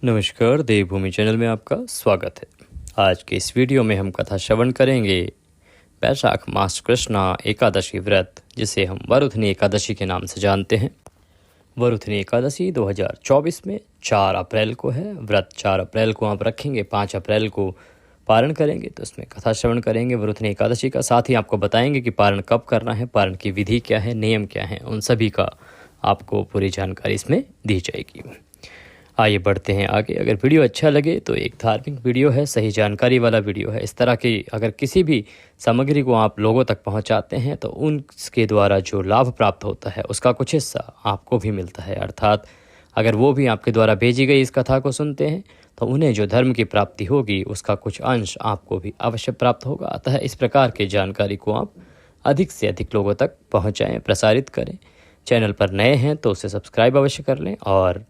नमस्कार, देवभूमि चैनल में आपका स्वागत है। आज के इस वीडियो में हम कथा श्रवण करेंगे वैशाख मास कृष्णा एकादशी व्रत, जिसे हम वरुथनी एकादशी के नाम से जानते हैं। वरुथनी एकादशी 2024 में 4 अप्रैल को है। व्रत 4 अप्रैल को आप रखेंगे, 5 अप्रैल को पारण करेंगे, तो इसमें कथा श्रवण करेंगे वरुथनी एकादशी का। साथ ही आपको बताएंगे कि पारण कब करना है, पारण की विधि क्या है, नियम क्या है, उन सभी का आपको पूरी जानकारी इसमें दी जाएगी। आइए बढ़ते हैं आगे। अगर वीडियो अच्छा लगे तो एक धार्मिक वीडियो है, सही जानकारी वाला वीडियो है। इस तरह की अगर किसी भी सामग्री को आप लोगों तक पहुंचाते हैं तो उनके द्वारा जो लाभ प्राप्त होता है उसका कुछ हिस्सा आपको भी मिलता है। अर्थात अगर वो भी आपके द्वारा भेजी गई इस कथा को सुनते हैं तो उन्हें जो धर्म की प्राप्ति होगी उसका कुछ अंश आपको भी अवश्य प्राप्त होगा। अतः इस प्रकार की जानकारी को आप अधिक से अधिक लोगों तक पहुँचाएँ, प्रसारित करें। चैनल पर नए हैं तो उसे सब्सक्राइब अवश्य कर लें और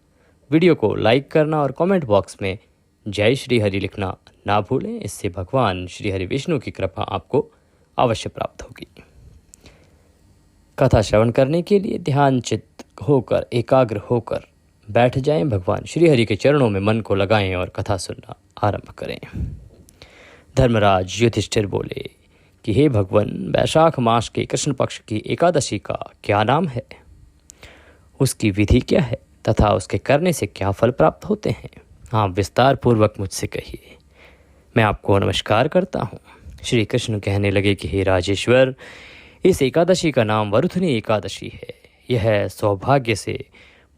वीडियो को लाइक करना और कमेंट बॉक्स में जय श्री हरि लिखना ना भूलें। इससे भगवान श्री हरि विष्णु की कृपा आपको अवश्य प्राप्त होगी। कथा श्रवण करने के लिए ध्यान चित्त होकर, एकाग्र होकर बैठ जाएं। भगवान श्री हरि के चरणों में मन को लगाएं और कथा सुनना आरंभ करें। धर्मराज युधिष्ठिर बोले कि हे भगवान, वैशाख मास के कृष्ण पक्ष की एकादशी का क्या नाम है, उसकी विधि क्या है तथा उसके करने से क्या फल प्राप्त होते हैं, आप विस्तार पूर्वक मुझसे कहिए। मैं आपको नमस्कार करता हूँ। श्री कृष्ण कहने लगे कि हे राजेश्वर, इस एकादशी का नाम वरुथनी एकादशी है। यह सौभाग्य से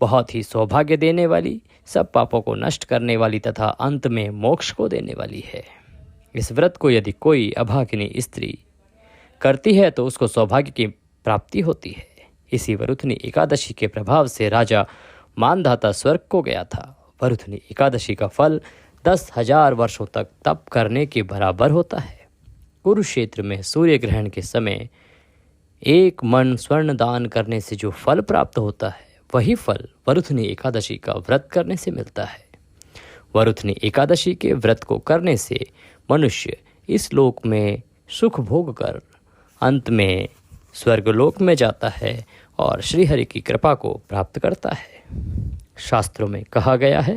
बहुत ही सौभाग्य देने वाली, सब पापों को नष्ट करने वाली तथा अंत में मोक्ष को देने वाली है। इस व्रत को यदि कोई अभागिनी स्त्री करती है तो उसको सौभाग्य की प्राप्ति होती है। इसी वरुथनी एकादशी के प्रभाव से राजा मानधाता स्वर्ग को गया था। वरुथनी एकादशी का फल 10,000 वर्षों तक तप करने के बराबर होता है। कुरुक्षेत्र में सूर्य ग्रहण के समय 1 मन स्वर्ण दान करने से जो फल प्राप्त होता है, वही फल वरुथनी एकादशी का व्रत करने से मिलता है। वरुथनी एकादशी के व्रत को करने से मनुष्य इस लोक में सुख भोग कर अंत में स्वर्गलोक में जाता है और श्रीहरि की कृपा को प्राप्त करता है। शास्त्रों में कहा गया है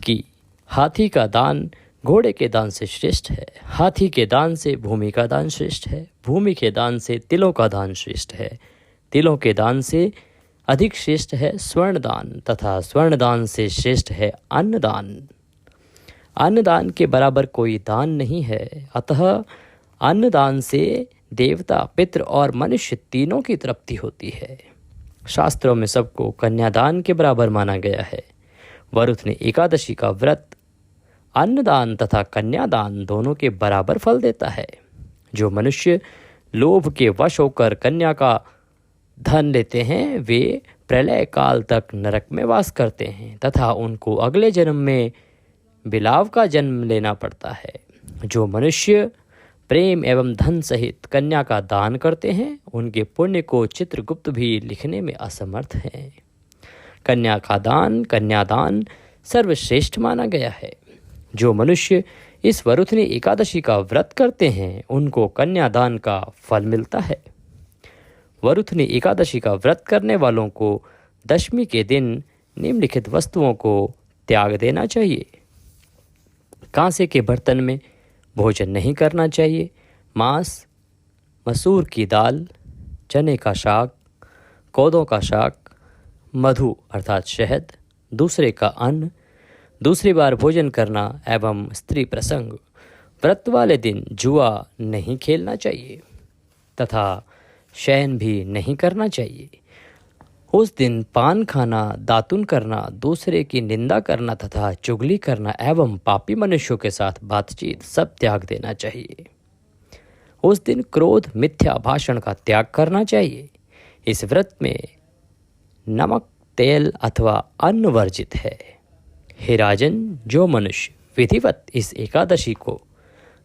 कि हाथी का दान घोड़े के दान से श्रेष्ठ है, हाथी के दान से भूमि का दान श्रेष्ठ है, भूमि के दान से तिलों का दान श्रेष्ठ है, तिलों के दान से अधिक श्रेष्ठ है स्वर्ण दान, तथा स्वर्ण दान से श्रेष्ठ है अन्नदान। अन्नदान के बराबर कोई दान नहीं है। अतः अन्नदान से देवता, पितृ और मनुष्य तीनों की तृप्ति होती है। शास्त्रों में सबको कन्यादान के बराबर माना गया है। वरुथनी एकादशी का व्रत अन्नदान तथा कन्यादान दोनों के बराबर फल देता है। जो मनुष्य लोभ के वश होकर कन्या का धन लेते हैं वे प्रलय काल तक नरक में वास करते हैं तथा उनको अगले जन्म में बिलाव का जन्म लेना पड़ता है। जो मनुष्य प्रेम एवं धन सहित कन्या का दान करते हैं उनके पुण्य को चित्रगुप्त भी लिखने में असमर्थ हैं। कन्या का दान, कन्यादान सर्वश्रेष्ठ माना गया है। जो मनुष्य इस वरुथनी एकादशी का व्रत करते हैं उनको कन्यादान का फल मिलता है। वरुथनी एकादशी का व्रत करने वालों को दशमी के दिन निम्नलिखित वस्तुओं को त्याग देना चाहिए। कांसे के बर्तन में भोजन नहीं करना चाहिए। मांस, मसूर की दाल, चने का शाक, कोदों का शाक, मधु अर्थात शहद, दूसरे का अन्न, दूसरी बार भोजन करना एवं स्त्री प्रसंग। व्रत वाले दिन जुआ नहीं खेलना चाहिए तथा शयन भी नहीं करना चाहिए। उस दिन पान खाना, दातुन करना, दूसरे की निंदा करना तथा चुगली करना एवं पापी मनुष्यों के साथ बातचीत सब त्याग देना चाहिए। उस दिन क्रोध, मिथ्या भाषण का त्याग करना चाहिए। इस व्रत में नमक, तेल अथवा अन्न वर्जित है। हे राजन, जो मनुष्य विधिवत इस एकादशी को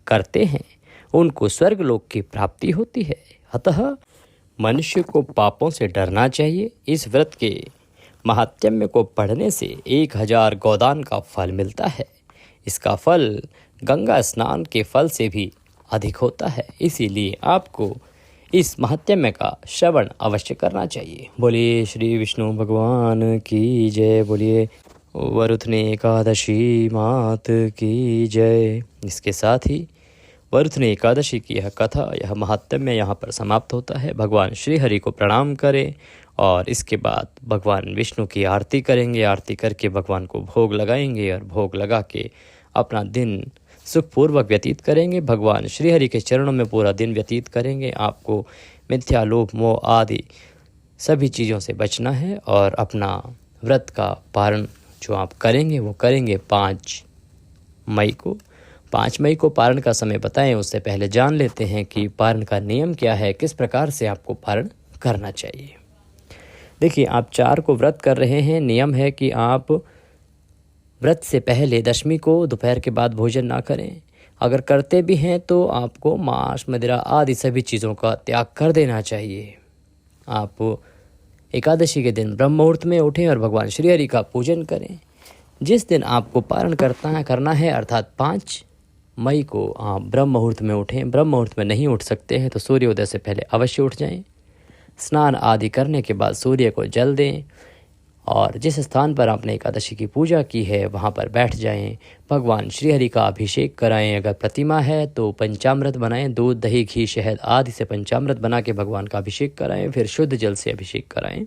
करते हैं उनको स्वर्गलोक की प्राप्ति होती है। अतः मनुष्य को पापों से डरना चाहिए। इस व्रत के महात्म्य को पढ़ने से 1000 गोदान का फल मिलता है। इसका फल गंगा स्नान के फल से भी अधिक होता है। इसीलिए आपको इस महात्म्य का श्रवण अवश्य करना चाहिए। बोलिए श्री विष्णु भगवान की जय। बोलिए वरुथनी एकादशी मात की जय। इसके साथ ही वरुथनी एकादशी की यह कथा, यह महात्म्य यहाँ पर समाप्त होता है। भगवान श्री हरि को प्रणाम करें और इसके बाद भगवान विष्णु की आरती करेंगे। आरती करके भगवान को भोग लगाएंगे और भोग लगा के अपना दिन सुखपूर्वक व्यतीत करेंगे। भगवान श्री हरि के चरणों में पूरा दिन व्यतीत करेंगे। आपको मिथ्या, लोभ, मोह आदि सभी चीज़ों से बचना है और अपना व्रत का पारण जो आप करेंगे वो करेंगे 5 मई को। 5 मई को पारण का समय बताएं, उससे पहले जान लेते हैं कि पारण का नियम क्या है, किस प्रकार से आपको पारण करना चाहिए। देखिए, आप 4 को व्रत कर रहे हैं। नियम है कि आप व्रत से पहले दशमी को दोपहर के बाद भोजन ना करें। अगर करते भी हैं तो आपको मांस, मदिरा आदि सभी चीज़ों का त्याग कर देना चाहिए। आप एकादशी के दिन ब्रह्म मुहूर्त में उठें और भगवान श्री हरि का पूजन करें। जिस दिन आपको पारण करना है अर्थात 5 मई को आप ब्रह्म मुहूर्त में उठें। ब्रह्म मुहूर्त में नहीं उठ सकते हैं तो सूर्योदय से पहले अवश्य उठ जाएं। स्नान आदि करने के बाद सूर्य को जल दें और जिस स्थान पर आपने एकादशी की पूजा की है वहाँ पर बैठ जाएं। भगवान श्री हरि का अभिषेक कराएं। अगर प्रतिमा है तो पंचामृत बनाएं, दूध, दही, घी, शहद आदि से पंचामृत बना के भगवान का अभिषेक कराएं। फिर शुद्ध जल से अभिषेक कराएं।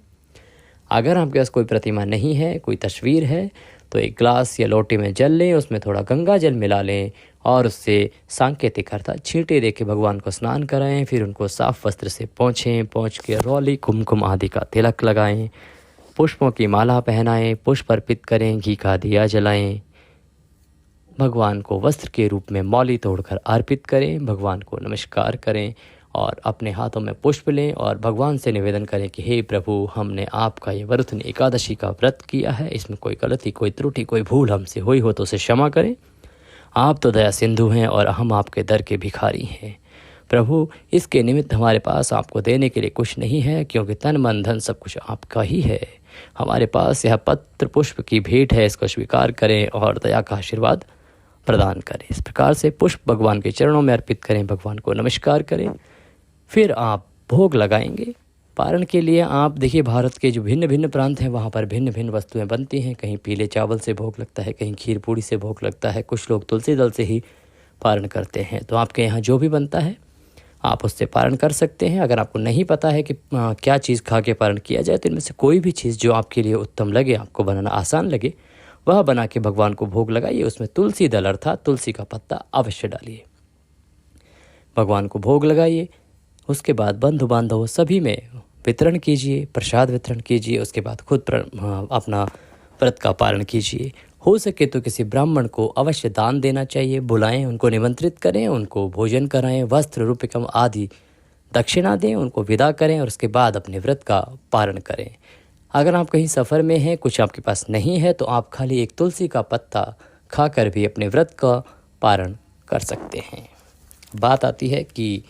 अगर आपके पास कोई प्रतिमा नहीं है, कोई तस्वीर है, तो एक ग्लास या लोटे में जल लें, उसमें थोड़ा गंगा जल मिला लें और उससे सांकेतिक अर्थात छींटे दे के भगवान को स्नान कराएं। फिर उनको साफ वस्त्र से पोंछ के रौली, कुमकुम आदि का तिलक लगाएं, पुष्पों की माला पहनाएं, पुष्प अर्पित करें, घी का दिया जलाएं, भगवान को वस्त्र के रूप में मौली तोड़कर अर्पित करें, भगवान को नमस्कार करें और अपने हाथों में पुष्प लें और भगवान से निवेदन करें कि हे प्रभु, हमने आपका ये वरुथनी एकादशी का व्रत किया है, इसमें कोई गलती, कोई त्रुटि, कोई भूल हमसे हुई हो तो उसे क्षमा करें। आप तो दया सिंधु हैं और हम आपके दर के भिखारी हैं। प्रभु, इसके निमित्त हमारे पास आपको देने के लिए कुछ नहीं है, क्योंकि तन, मन, धन सब कुछ आपका ही है। हमारे पास यह पत्र पुष्प की भेंट है, इसको स्वीकार करें और दया का आशीर्वाद प्रदान करें। इस प्रकार से पुष्प भगवान के चरणों में अर्पित करें, भगवान को नमस्कार करें, फिर आप भोग लगाएंगे। पारण के लिए आप देखिए, भारत के जो भिन्न भिन्न प्रांत हैं वहाँ पर भिन्न भिन्न वस्तुएं बनती हैं। कहीं पीले चावल से भोग लगता है, कहीं खीर पूड़ी से भोग लगता है, कुछ लोग तुलसी दल से ही पारण करते हैं। तो आपके यहाँ जो भी बनता है आप उससे पारण कर सकते हैं। अगर आपको नहीं पता है कि क्या चीज़ खा के पारण किया जाए, तो इनमें से कोई भी चीज़ जो आपके लिए उत्तम लगे, आपको बनाना आसान लगे, वह बना के भगवान को भोग लगाइए। उसमें तुलसी दल अर्थात तुलसी का पत्ता अवश्य डालिए, भगवान को भोग लगाइए। उसके बाद बंधु बांधव सभी में वितरण कीजिए, प्रसाद वितरण कीजिए। उसके बाद खुद अपना व्रत का पारण कीजिए। हो सके तो किसी ब्राह्मण को अवश्य दान देना चाहिए। बुलाएं, उनको निमंत्रित करें, उनको भोजन कराएं, वस्त्र, रुपयकम आदि दक्षिणा दें, उनको विदा करें और उसके बाद अपने व्रत का पारण करें। अगर आप कहीं सफ़र में हैं, कुछ आपके पास नहीं है, तो आप खाली एक तुलसी का पत्ता खाकर भी अपने व्रत का पारण कर सकते हैं। बात आती है कि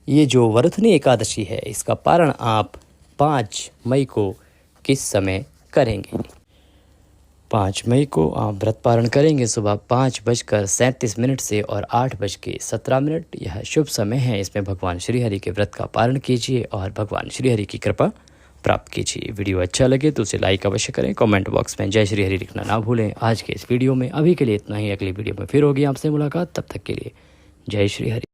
ये जो वरुथनी एकादशी है, इसका पारण आप 5 मई को किस समय करेंगे। 5 मई को आप व्रत पारण करेंगे सुबह 5:37 से और 8:17। यह शुभ समय है। इसमें भगवान श्री हरि के व्रत का पारण कीजिए और भगवान श्री हरि की कृपा प्राप्त कीजिए। वीडियो अच्छा लगे तो उसे लाइक अवश्य करें। कमेंट बॉक्स में जय श्री हरि लिखना ना भूलें। आज के इस वीडियो में अभी के लिए इतना ही। अगली वीडियो में फिर होगी आपसे मुलाकात। तब तक के लिए जय श्री हरि।